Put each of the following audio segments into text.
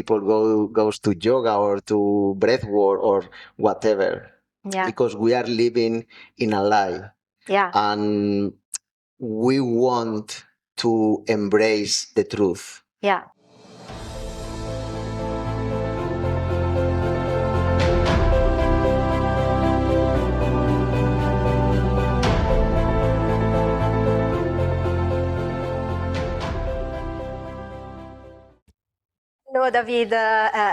people goes to yoga or to breathwork or whatever. Yeah. Because we are living in a lie. Yeah. And we want to embrace the truth. Yeah. No, David,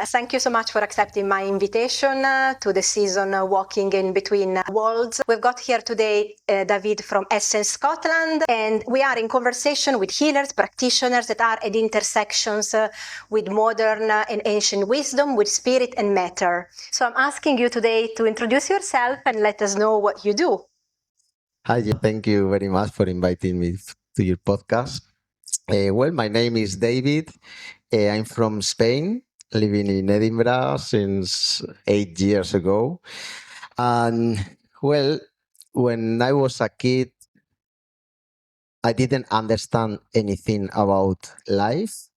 thank you so much for accepting my invitation to the season Walking in Between Worlds. We've got here today David from Essex, Scotland, and we are in conversation with healers, practitioners that are at intersections with modern and ancient wisdom, with spirit and matter. So I'm asking you today to introduce yourself and let us know what you do. Hi, thank you very much for inviting me to your podcast. Well, my name is David. I'm from Spain, living in Edinburgh since 8 years ago. And well, when I was a kid, I didn't understand anything about life.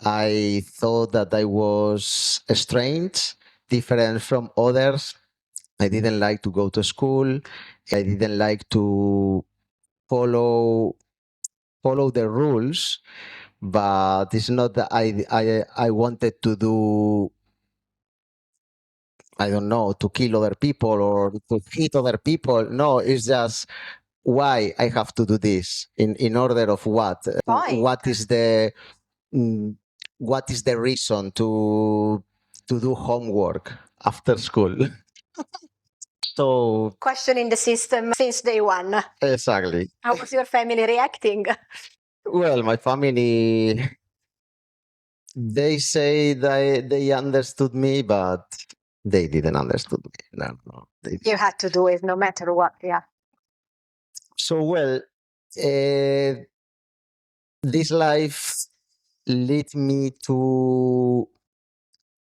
I thought that I was strange, different from others. I didn't like to go to school. I didn't like to follow the rules, but it's not that I wanted to do, I don't know, to kill other people or to hit other people. No, it's just why I have to do this in order of what? Why? What is the what is the reason to do homework after school? So Questioning the system since day one. exactly. How was your family reacting? Well, my family, they say they understood me, but they didn't understood me. No. You had to do it no matter what, yeah. So well, this life led me to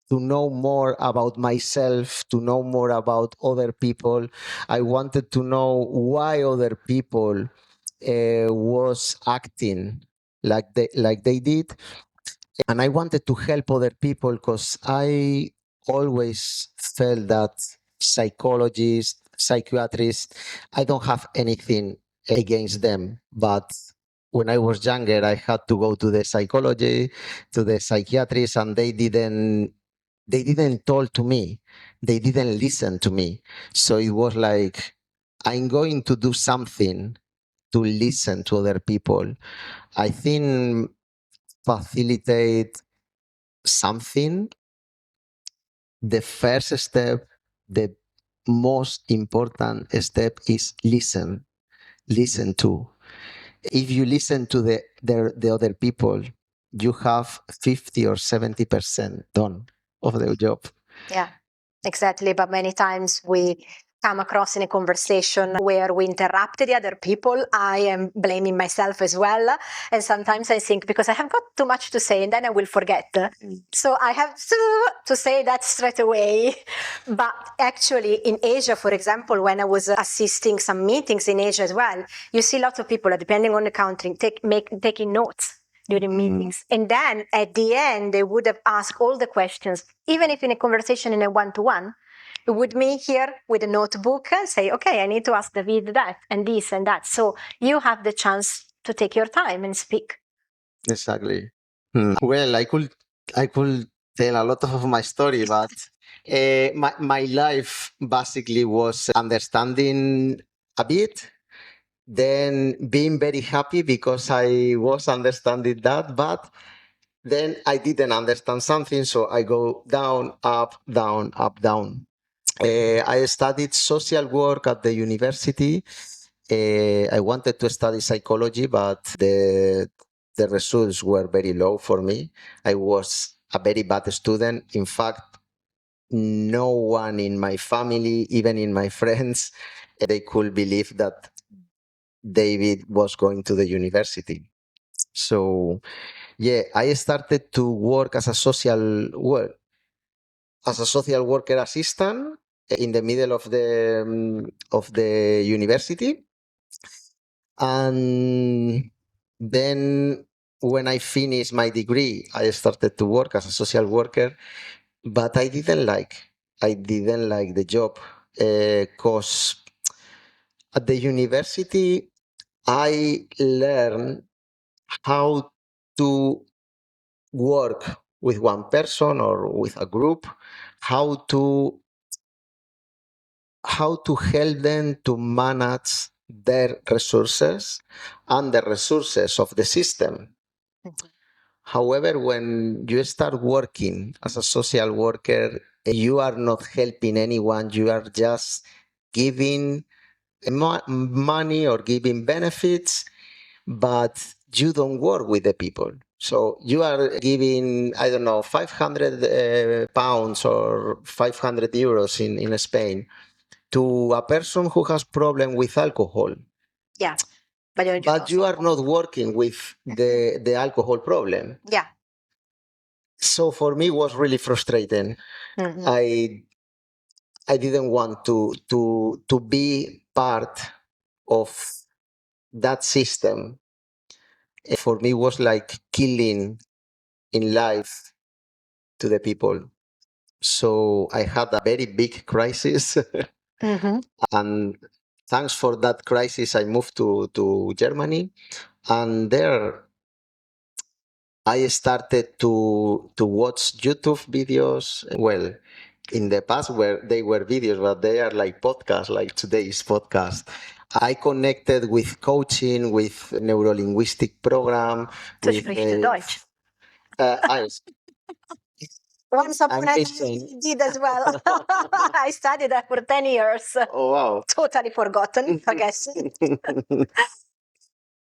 know more about myself, to know more about other people. I wanted to know why other people was acting like they did, and I wanted to help other people because I always felt that psychologists, psychiatrists, I don't have anything against them, but when I was younger, I had to go to the psychology, to the psychiatrists, and they didn't talk to me. They didn't listen to me. So it was like, I'm going to do something to listen to other people. I think facilitate something. The first step, the most important step is listen. Listen to. If you listen to the other people, you have 50 or 70% done of the job. Yeah, exactly. But many times we come across in a conversation where we interrupted the other people. I am blaming myself as well. And sometimes I think because I have got too much to say and then I will forget. So I have to say that straight away. But actually in Asia, for example, when I was assisting some meetings in Asia as well, you see lots of people, depending on the country, taking notes during meetings. And then at the end, they would have asked all the questions, even if in a conversation in a one-to-one, it would me here with a notebook and say, okay, I need to ask David that and this and that. So you have the chance to take your time and speak. Exactly. Well, I could tell a lot of my story, but my life basically was understanding a bit, then being very happy because I was understanding that, but then I didn't understand something, so I go down, up, down, up, down. I studied social work at the university. I wanted to study psychology, but the results were very low for me. I was a very bad student. In fact, no one in my family, even in my friends, they could believe that David was going to the university. So, yeah, I started to work as a social worker assistant in the middle of the university, and then when I finished my degree, I started to work as a social worker, but I didn't like the job because at the university I learned how to work with one person or with a group, how to help them to manage their resources and the resources of the system. However, when you start working as a social worker, you are not helping anyone, you are just giving money or giving benefits, but you don't work with the people. So you are giving, I don't know, 500 pounds or 500 euros in Spain to a person who has problem with alcohol. Yeah. But you are not working with the alcohol problem. Yeah. So for me, it was really frustrating. Mm-hmm. I didn't want to be part of that system. For me, it was like killing in life to the people. So I had a very big crisis. Mm-hmm. And thanks for that crisis, I moved to Germany. And there I started to watch YouTube videos. Well, in the past where they were videos, but they are like podcasts, like today's podcast. I connected with coaching, with neuro-linguistic program, Du with sprichst Deutsch. I, Once upon I'm a time, missing. I did as well. I studied that for 10 years. Oh wow! Totally forgotten, I guess.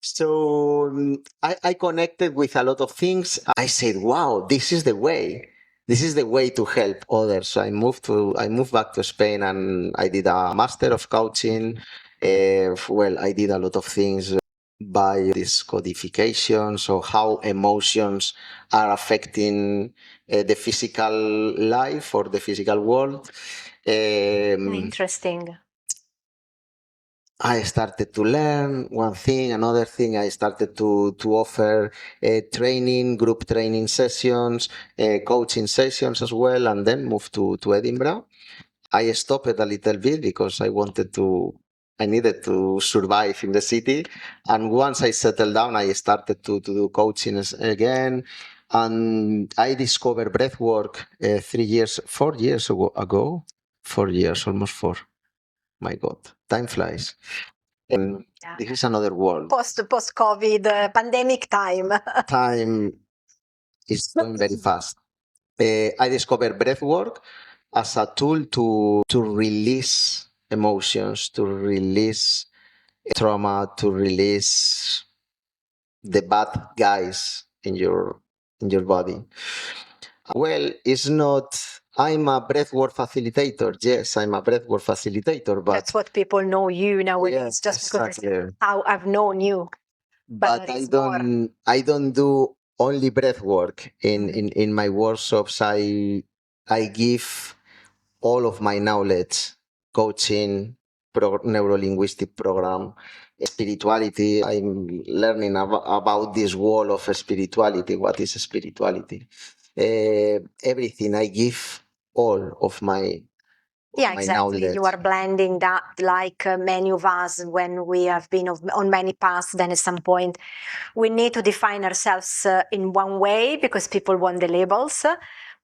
So I connected with a lot of things. I said, "Wow, this is the way. This is the way to help others." So I moved back to Spain, and I did a master of coaching. Well, I did a lot of things by this codification. So how emotions are affecting the physical life or the physical world. Interesting. I started to learn one thing, another thing. I started to offer training, group training sessions, coaching sessions as well, and then moved to Edinburgh. I stopped a little bit because I needed to survive in the city. And once I settled down, I started to do coaching again. And I discovered breathwork 4 years ago. 4 years, almost four. My God, time flies. This is another world. Post-COVID pandemic time. Time is going very fast. I discovered breathwork as a tool to release emotions, to release trauma, to release the bad guys in your body. Well, it's not. I'm a breathwork facilitator. Yes, I'm a breathwork facilitator, but that's what people know you nowadays. Yeah, just because exactly. how I've known you. But I don't do only breath work in my workshops. I give all of my knowledge, coaching, neuro-linguistic program, spirituality. I'm learning about this wall of spirituality. What is spirituality? Everything. I give all of my exactly. knowledge. You are blending that like many of us when we have been on many paths, then at some point we need to define ourselves in one way because people want the labels.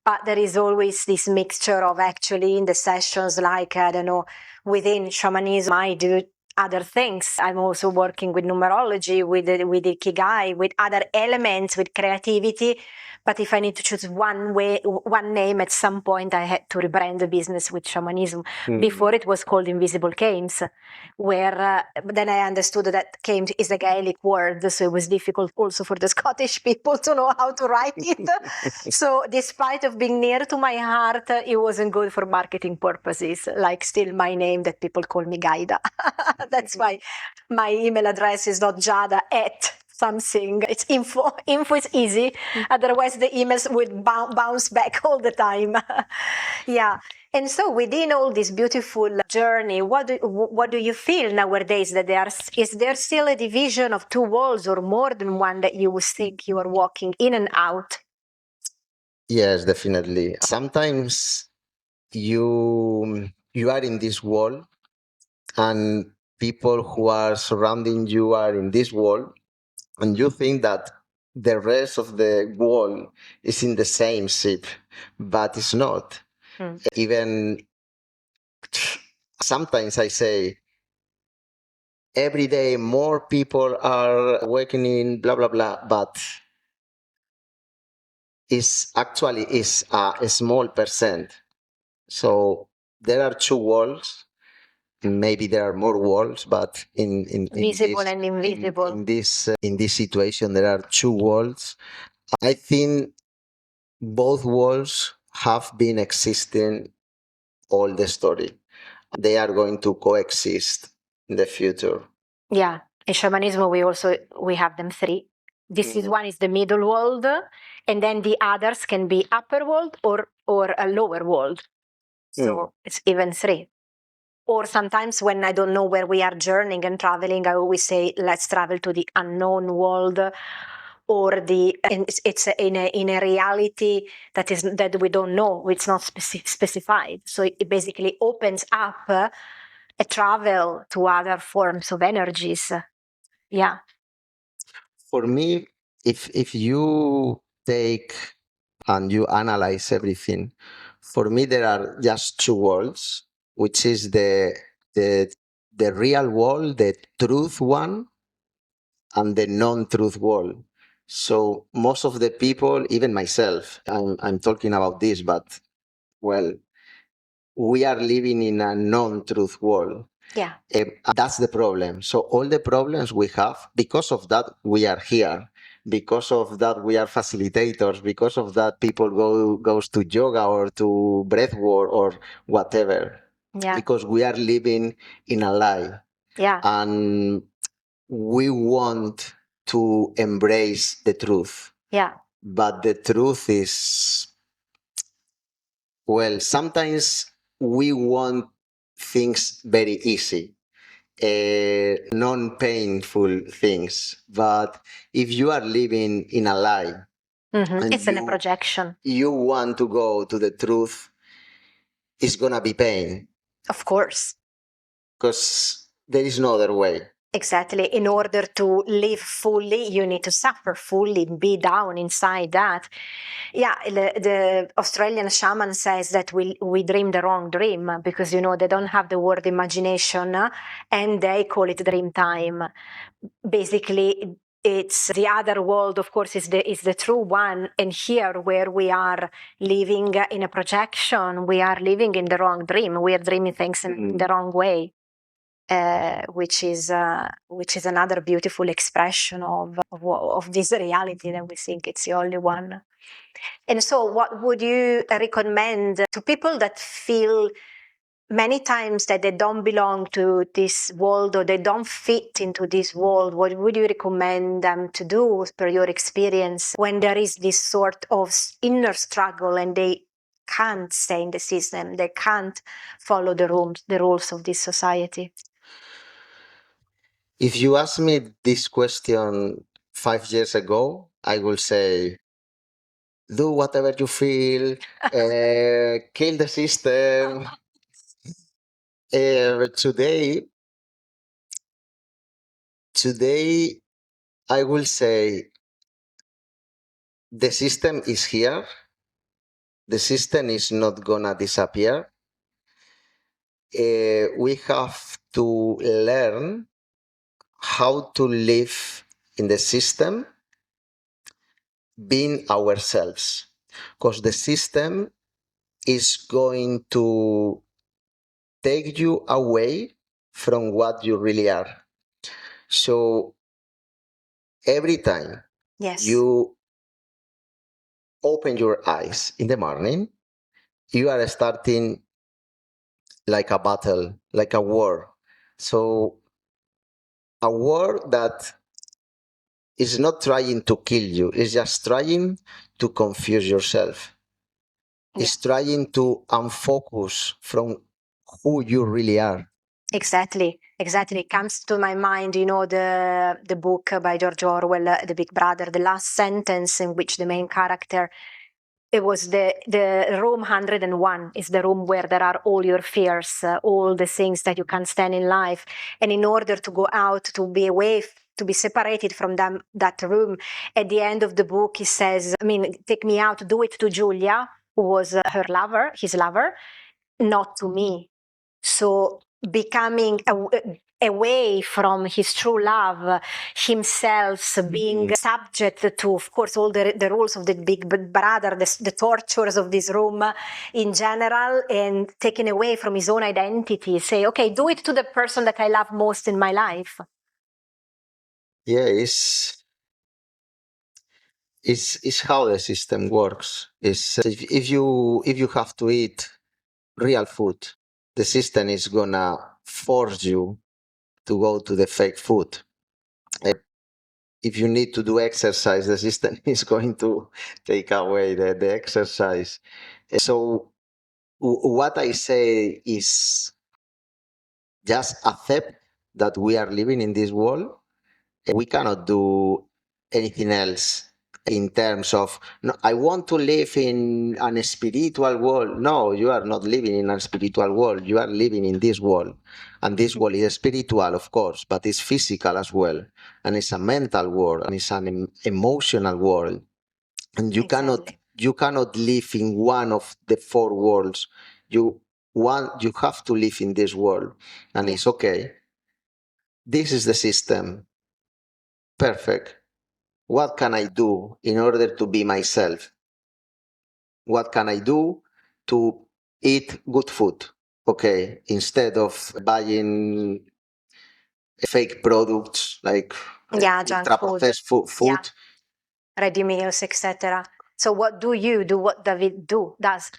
But there is always this mixture of actually in the sessions, like, I don't know, within shamanism, I do other things. I'm also working with numerology, with Ikigai, with other elements, with creativity. But if I need to choose one name, at some point I had to rebrand the business with shamanism. Before it was called Invisible Games, where then I understood that games is a Gaelic word, so it was difficult also for the Scottish people to know how to write it. So despite of being near to my heart, it wasn't good for marketing purposes, like still my name that people call me Gaida. That's why my email address is not Jada at something. It's info. Info is easy. Otherwise, the emails would bounce back all the time. Yeah. And so within all this beautiful journey, what do you feel nowadays that is there still a division of two walls or more than one that you would think you are walking in and out? Yes, definitely. Sometimes you are in this wall, and people who are surrounding you are in this wall, and you think that the rest of the wall is in the same ship, but it's not. Even sometimes I say, every day more people are awakening, blah blah blah, but it's actually is a small percent. So there are two walls. Maybe there are more walls, but Visible and invisible. in this situation, there are two walls. I think both walls have been existing all the story. They are going to coexist in the future. Yeah. In shamanism, we have them three. This is one is the middle world, and then the others can be upper world or a lower world. So it's even three. Or sometimes when I don't know where we are journeying and traveling, I always say, let's travel to the unknown world, or it's in a reality that we don't know. It's not specified. So it basically opens up a travel to other forms of energies. Yeah. For me, if you take and you analyze everything, for me there are just two worlds, which is the the real world, the truth one, and the non-truth world. So most of the people, even myself, I'm talking about this, but well, we are living in a non-truth world. Yeah. That's the problem. So all the problems we have, because of that, we are here. Because of that, we are facilitators. Because of that, people goes to yoga or to breathwork or whatever. Yeah. Because we are living in a lie. Yeah. And we want to embrace the truth. Yeah. But the truth is, well, sometimes we want things very easy, non-painful things. But if you are living in a lie, and it's in a projection, you want to go to the truth, it's gonna be pain. Of course. Because there is no other way. Exactly. In order to live fully, you need to suffer fully, be down inside that. Yeah, the Australian shaman says that we dream the wrong dream because, they don't have the word imagination and they call it dream time. Basically, it's the other world, of course, is the true one. And here, where we are living in a projection, we are living in the wrong dream. We are dreaming things in the wrong way. Which is another beautiful expression of this reality that we think it's the only one. And so, what would you recommend to people that feel many times that they don't belong to this world or they don't fit into this world? What would you recommend them to do, per your experience, when there is this sort of inner struggle and they can't stay in the system, they can't follow the rules of this society? If you ask me this question 5 years ago, I will say, do whatever you feel, kill the system. Today, I will say the system is here. The system is not gonna disappear. We have to learn how to live in the system, being ourselves, because the system is going to take you away from what you really are. So every time you open your eyes in the morning, you are starting like a battle, like a war. So a war that is not trying to kill you, it's just trying to confuse yourself. is trying to unfocus from who you really are. Exactly. It comes to my mind, the book by George Orwell, The Big Brother, the last sentence in which the main character, it was the room 101 is the room where there are all your fears, all the things that you can't stand in life. And in order to go out, to be away, to be separated from that room, at the end of the book, he says, take me out, do it to Julia, who was his lover, not to me. So becoming away from his true love, himself being subject to, of course, all the rules of the Big Brother, the tortures of this room in general, and taken away from his own identity, say, okay, do it to the person that I love most in my life. Yeah, it's how the system works. If you have to eat real food, the system is gonna force you to go to the fake food. If you need to do exercise, the system is going to take away the exercise. So what I say is just accept that we are living in this world. We cannot do anything else in terms of, no, I want to live in a spiritual world. No, you are not living in a spiritual world. You are living in this world. And this world is spiritual, of course, but it's physical as well. And it's a mental world, and it's an emotional world. And you cannot live in one of the four worlds. You have to live in this world. And it's okay. This is the system. Perfect. What can I do in order to be myself? What can I do to eat good food? Okay, instead of buying fake products like Junk ultra-processed food. Yeah. Ready meals, etc. So what do you do? What David does?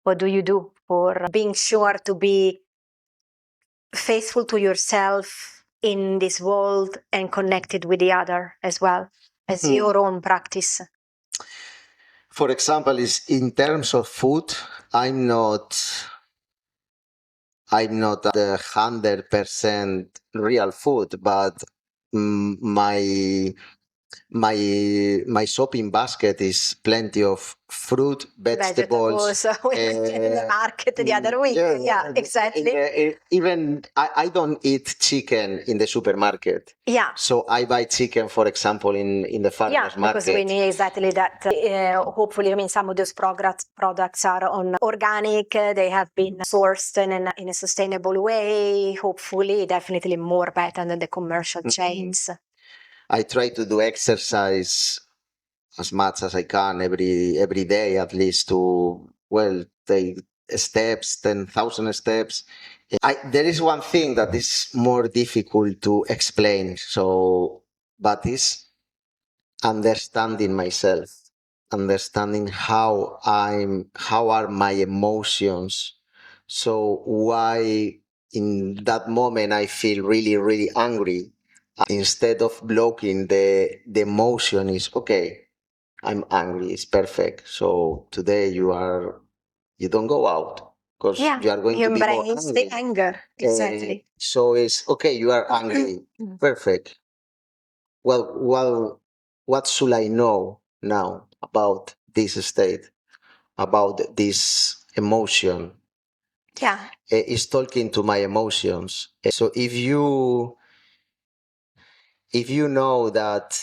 What do you do for being sure to be faithful to yourself in this world and connected with the other as well as your own practice? For example, is in terms of food, I'm not the 100% real food, but my shopping basket is plenty of fruit, vegetables. We went in the market the other week. Yeah, exactly. Even I don't eat chicken in the supermarket. Yeah. So I buy chicken, for example, in the farmer's market. Because we need exactly that. Hopefully, some of those products are organic. They have been sourced in a sustainable way. Hopefully, definitely more better than the commercial chains. I try to do exercise as much as I can every day, at least to take steps, 10,000 steps. There is one thing that is more difficult to explain. But it's understanding myself, understanding how are my emotions. So why in that moment I feel really, really angry. Instead of blocking the emotion is okay. I'm angry. It's perfect. So today you don't go out because you are going to be more angry. The anger. Exactly. So it's okay. You are angry. Perfect. Well, what should I know now about this state, about this emotion? Yeah. It's talking to my emotions. So if you know that,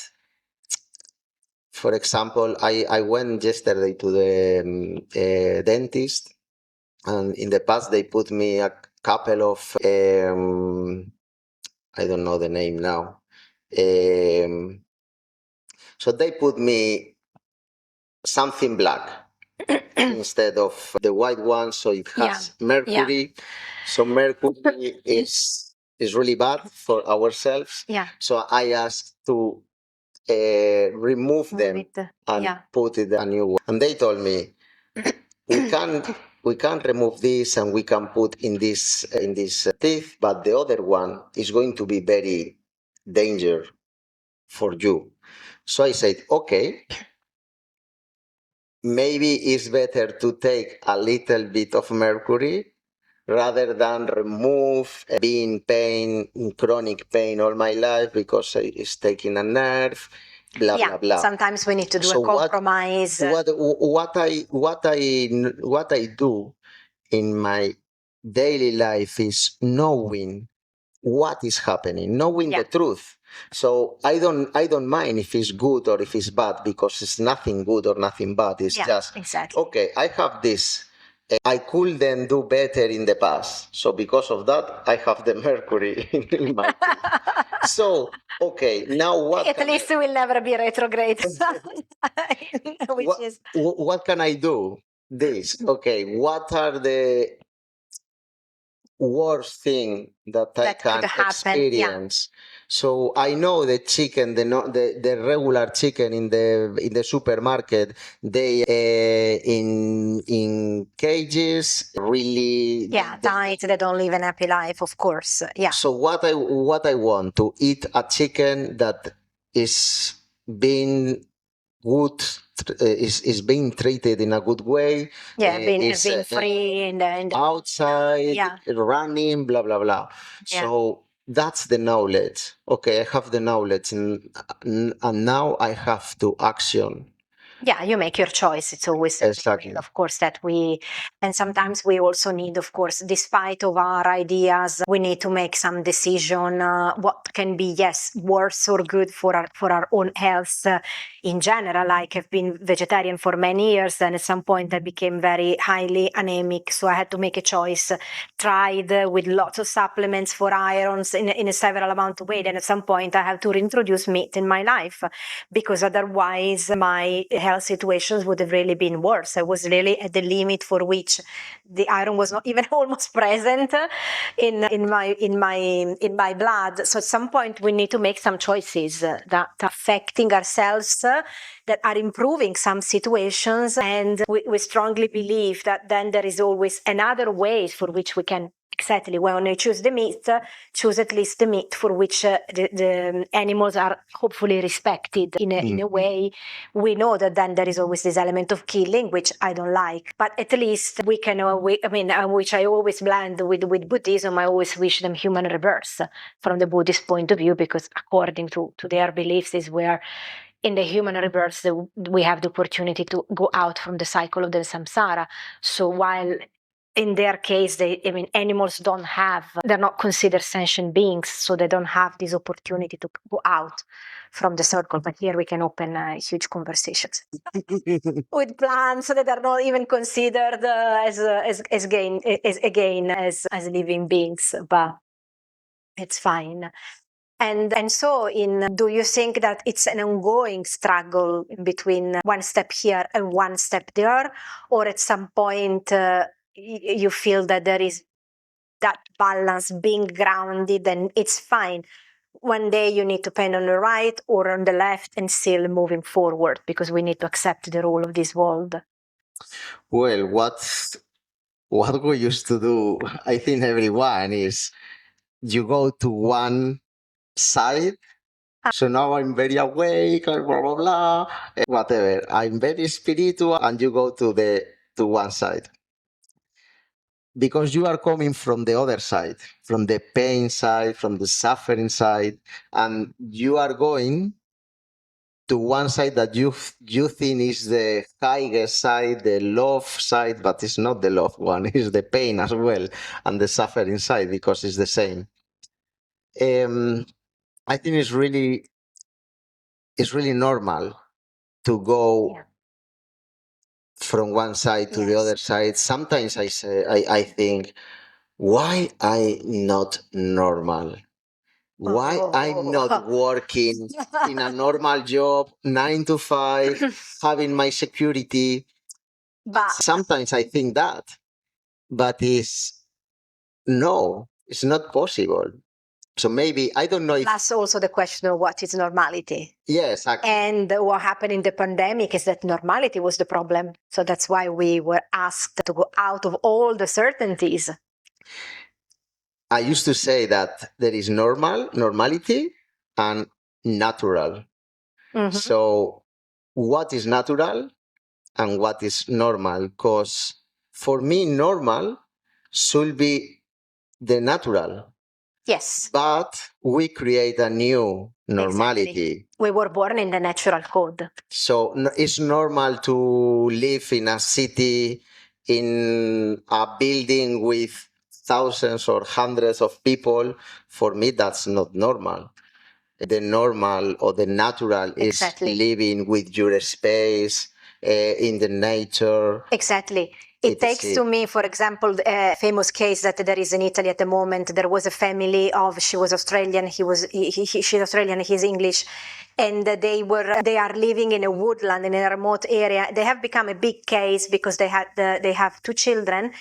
for example, I went yesterday to the dentist, and in the past they put me a couple of I don't know the name now. So they put me something black instead of the white one, so it has mercury. So mercury is really bad for ourselves. So I asked to remove them and put it a new one. And they told me we can't remove this, and we can put in this teeth, but the other one is going to be very dangerous for you. So I said, okay, maybe it's better to take a little bit of mercury rather than remove being pain, chronic pain all my life because it's taking a nerve, blah, blah, blah. Sometimes we need to do So a compromise. What I do in my daily life is knowing what is happening, knowing the truth. So I don't mind if it's good or if it's bad, because it's nothing good or nothing bad. It's just exactly. okay, I have this. I could then do better in the past. So because of that, I have the mercury in my teeth. So okay, now what? At least we will never be retrograde. What can I do? This. Okay, what are the worst thing that I can experience? So I know the chicken, the regular chicken in the supermarket, they in cages, really. Diet. They don't live an happy life, of course. So what I want to eat a chicken that is being good, is being treated in a good way. Being free and outside, running, blah blah blah. So that's the knowledge. Okay, I have the knowledge, and now I have to action. You make your choice. It's always exactly, of course, that and sometimes we also need, of course, despite of our ideas, we need to make some decision what can be worse or good for our own health in general. Like, I've been vegetarian for many years, and at some point I became very highly anemic, so I had to make a choice. Tried with lots of supplements for irons in a several amount of weight, and at some point I have to reintroduce meat in my life, because otherwise my health situations would have really been worse. I was really at the limit for which the iron was not even almost present in my blood. So at some point we need to make some choices that are affecting ourselves, that are improving some situations, and we strongly believe that then there is always another way for which we can. Exactly. When you choose the meat, choose at least the meat for which the animals are hopefully respected in a way. We know that then there is always this element of killing, which I don't like. But at least we can, which I always blend with Buddhism. I always wish them human rebirth from the Buddhist point of view, because according to their beliefs is where in the human rebirth we have the opportunity to go out from the cycle of the samsara. So while in their case, animals they're not considered sentient beings, so they don't have this opportunity to go out from the circle. But here we can open huge conversations with plants that are not even considered as living beings, but it's fine. And so do you think that it's an ongoing struggle between one step here and one step there, or at some point you feel that there is that balance being grounded and it's fine? One day you need to pen on the right or on the left and still moving forward, because we need to accept the rule of this world. Well, what we used to do, I think everyone, is you go to one side. So now I'm very awake, blah blah blah, whatever. I'm very spiritual, and you go to one side because you are coming from the other side, from the pain side, from the suffering side, and you are going to one side that you think is the highest side, the love side, but it's not the love one. It's the pain as well, and the suffering side, because it's the same. I think it's really normal to go from one side to the other side. Sometimes I think, why I not normal? Why I'm not working in a normal job, 9 to 5, having my security? But sometimes I think that, but it's not possible. So maybe, I don't know if... Plus also the question of what is normality. Yes, exactly. And what happened in the pandemic is that normality was the problem. So that's why we were asked to go out of all the certainties. I used to say that there is normality, and natural. Mm-hmm. So what is natural? and what is normal, because for me, normal should be the natural. Yes. But we create a new normality. Exactly. We were born in the natural code. So it's normal to live in a city, in a building with thousands or hundreds of people. For me, that's not normal. The normal or the natural is living with your space, in the nature. Exactly. It takes to me, for example, a famous case that there is in Italy at the moment. There was a family of, she was Australian, she's Australian, he's English, and they are living in a woodland in a remote area. They have become a big case because they have 2 children.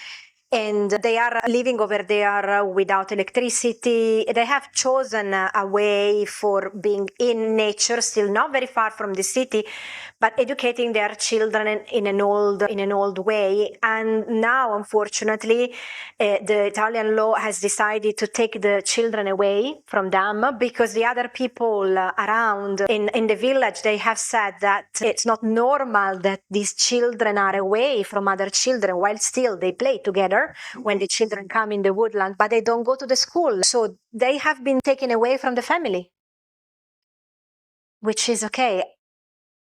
And they are living over there without electricity. They have chosen a way for being in nature, still not very far from the city, but educating their children in an old way. And now, unfortunately, the Italian law has decided to take the children away from them because the other people around in the village, they have said that it's not normal that these children are away from other children while still they play together when the children come in the woodland, but they don't go to the school. So they have been taken away from the family, which is okay.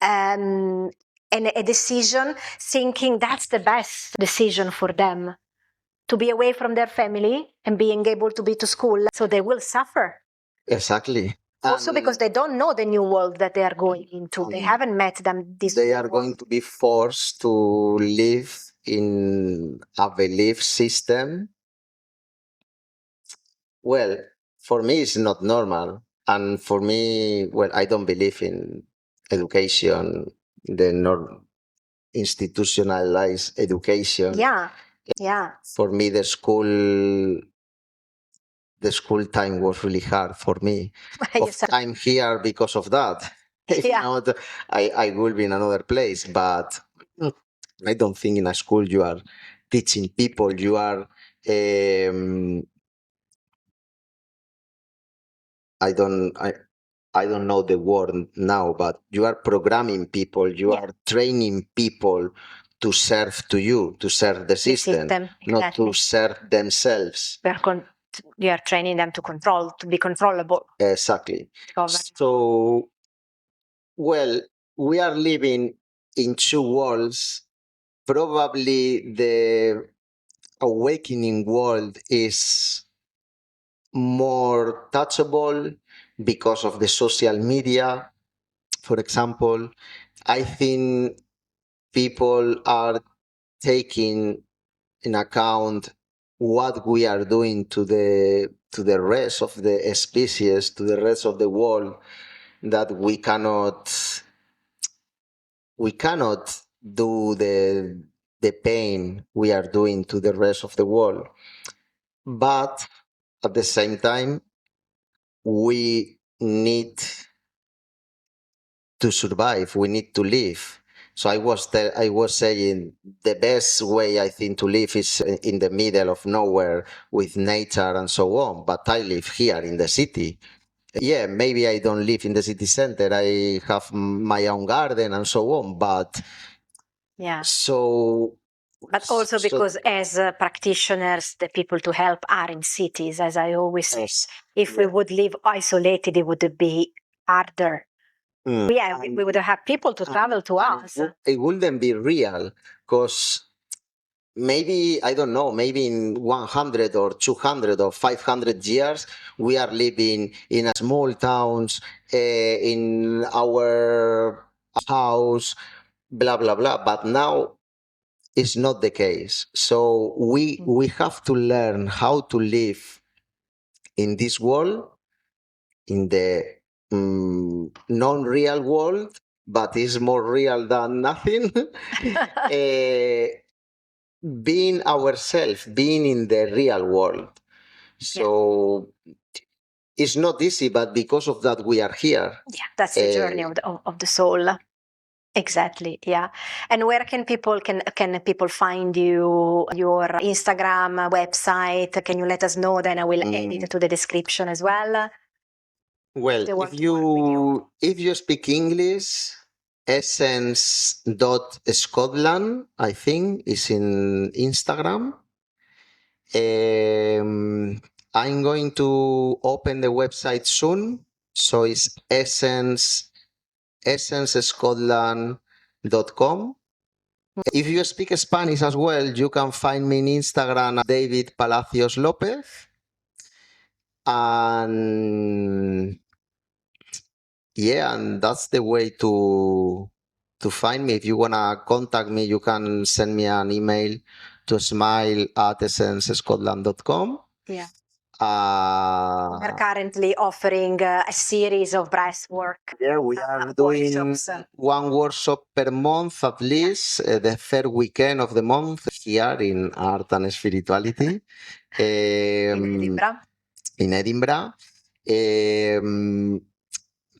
And a decision thinking that's the best decision for them, to be away from their family and being able to be to school. So they will suffer. Exactly. Also because they don't know the new world that they are going into. They haven't met them. They are going to be forced to live in a belief system. Well, for me, it's not normal. And for me, well, I don't believe in education, the institutionalized education. Yeah. For me, the school time was really hard for me. I'm here because of that. If not, I will be in another place. But I don't think in a school you are teaching people. You are, I don't know the word now, but you are programming people. You are training people to serve to you, to serve the system, not to serve themselves. You are training them to be controllable. Exactly. So, well, we are living in 2 worlds. Probably the awakening world is more touchable because of the social media. For example, I think people are taking in account what we are doing to the rest of the species, to the rest of the world, that we cannot do the pain we are doing to the rest of the world. But at the same time, we need to survive. We need to live. So I was saying the best way I think to live is in the middle of nowhere with nature and so on. But I live here in the city. Yeah, maybe I don't live in the city center. I have my own garden and so on. But but also because as practitioners, the people to help are in cities, as I always say. If we would live isolated, it would be harder. We would have people to travel to us. It wouldn't be real because maybe, I don't know, maybe in 100 or 200 or 500 years, we are living in a small towns, in our house, blah, blah, blah. But now it's not the case. So we have to learn how to live in this world, in the non-real world, but it's more real than nothing. Being ourselves, being in the real world. So it's not easy, but because of that, we are here. Yeah, that's the journey of the soul. Exactly. Yeah. And where can people find you? Your Instagram, website? Can you let us know? Then I will add it to the description as well. Well, if you speak English, essence.scotland, I think, is in Instagram. I'm going to open the website soon. So it's essencescotland.com. If you speak Spanish as well, you can find me in Instagram at David Palacios López. And yeah, and that's the way to find me. If you wanna contact me, you can send me an email to smile@essencescotland.com. Yeah. We're currently offering a series of breathwork. Yeah, we are doing workshops. one workshop per month at least, the third weekend of the month here in Art and Spirituality In Edinburgh. in Edinburgh.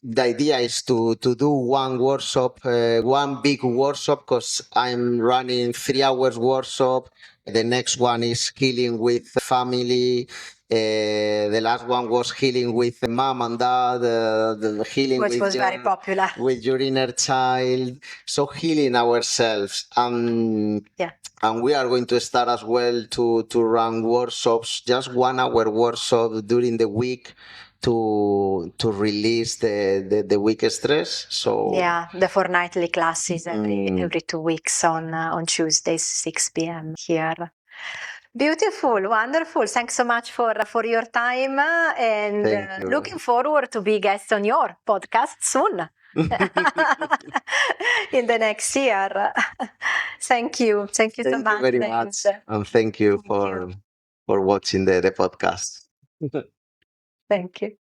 The idea is to do one workshop, one big workshop, because I'm running 3 hours workshop. The next one is healing with family. The last one was healing with mom and dad, the healing Which with was very popular. with your inner child. So healing ourselves. Yeah. And we are going to start as well to run workshops, just 1 hour workshop during the week to release the week stress. So yeah, the fortnightly classes every 2 weeks on Tuesdays, 6 p.m. here. Beautiful, wonderful. Thanks so much for your time, and looking forward to be guest on your podcast soon. In the next year. Thank you so much. Thank you very much, and thank you for watching the podcast. Thank you.